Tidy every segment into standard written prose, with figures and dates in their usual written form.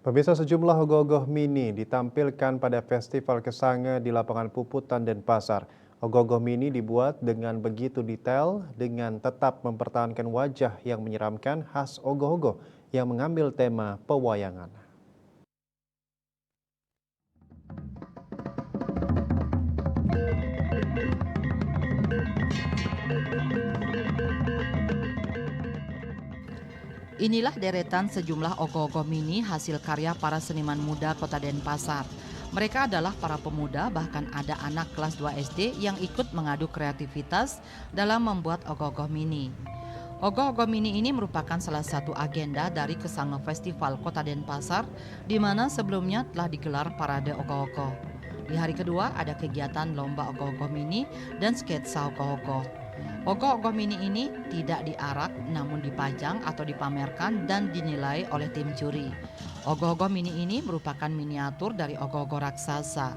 Pemirsa, sejumlah ogoh-ogoh mini ditampilkan pada Festival Kesange di lapangan Puputan Denpasar. Ogoh-ogoh mini dibuat dengan begitu detail dengan tetap mempertahankan wajah yang menyeramkan khas ogoh-ogoh yang mengambil tema pewayangan. Inilah deretan sejumlah ogoh-ogoh mini hasil karya para seniman muda Kota Denpasar. Mereka adalah para pemuda, bahkan ada anak kelas 2 SD yang ikut mengadu kreativitas dalam membuat ogoh-ogoh mini. Ogoh-ogoh mini ini merupakan salah satu agenda dari Kesange Festival Kota Denpasar, di mana sebelumnya telah digelar parade ogoh-ogoh. Di hari kedua ada kegiatan lomba ogoh-ogoh mini dan sketsa ogoh-ogoh. Ogoh-ogoh mini ini tidak diarak namun dipajang atau dipamerkan dan dinilai oleh tim juri. Ogoh-ogoh mini ini merupakan miniatur dari ogoh-ogoh raksasa.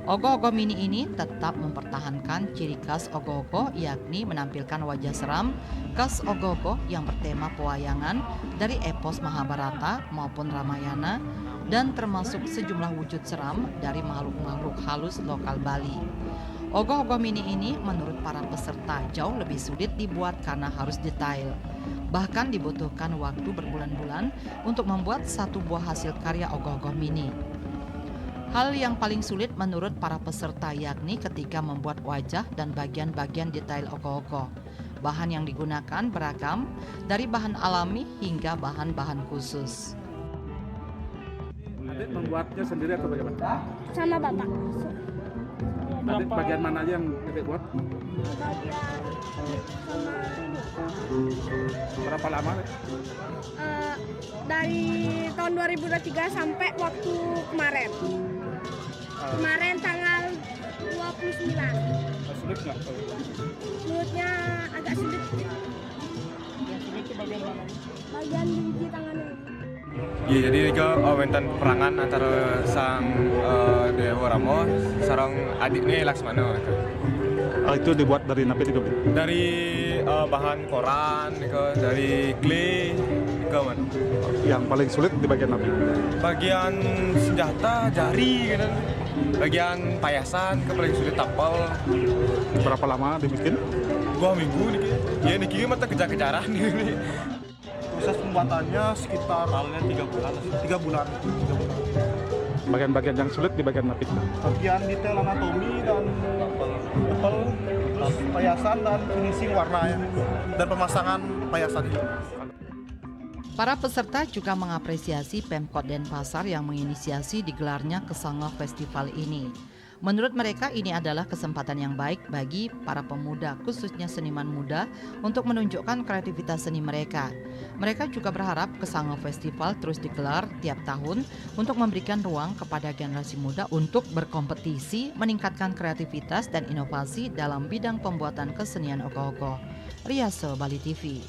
Ogoh-ogoh mini ini tetap mempertahankan ciri khas ogoh-ogoh, yakni menampilkan wajah seram khas ogoh-ogoh yang bertema pewayangan dari epos Mahabharata maupun Ramayana, dan termasuk sejumlah wujud seram dari makhluk-makhluk halus lokal Bali. Ogoh-ogoh mini ini menurut para peserta jauh lebih sulit dibuat karena harus detail. Bahkan dibutuhkan waktu berbulan-bulan untuk membuat satu buah hasil karya ogoh-ogoh mini. Hal yang paling sulit menurut para peserta yakni ketika membuat wajah dan bagian-bagian detail ogoh-ogoh. Bahan yang digunakan beragam, dari bahan alami hingga bahan-bahan khusus. Adik membuatnya sendiri atau bagaimana? Sama bapak. Adik bagian mana aja yang adik buat? Bagian sama ini. Berapa lama? Dari tahun 2023 sampai waktu kemarin. Kemarin tanggal 29. Sulit nggak? Mulutnya agak sulit. Yang sulit itu bagian mana? Bagian di tangan ini. Ya, jadi ke awentan perangan antara sang Dewa Rama sarang adiknya Laksmana gitu. Itu dibuat dari napi juga? Dari bahan koran, dari clay, mana? Yang paling sulit di bagian napi? Bagian senjata, jari gitu. Bagian payasan paling sulit tapal. Berapa lama dibikin? 2 minggu nih. Ya niki mata kejar-kejaran nih. Proses pembuatannya sekitar 3 bulan. 3 bulan. Bagian-bagian yang sulit di bagian napi? Bagian detail anatomi dan depel, terus payasan dan finishing warnanya dan pemasangan payasan ini. Para peserta juga mengapresiasi Pemkot Denpasar yang menginisiasi digelarnya Kesange Festival ini. Menurut mereka ini adalah kesempatan yang baik bagi para pemuda, khususnya seniman muda, untuk menunjukkan kreativitas seni mereka. Mereka juga berharap Kesange Festival terus digelar tiap tahun untuk memberikan ruang kepada generasi muda untuk berkompetisi, meningkatkan kreativitas dan inovasi dalam bidang pembuatan kesenian ogoh-ogoh. Riyaso, Bali TV.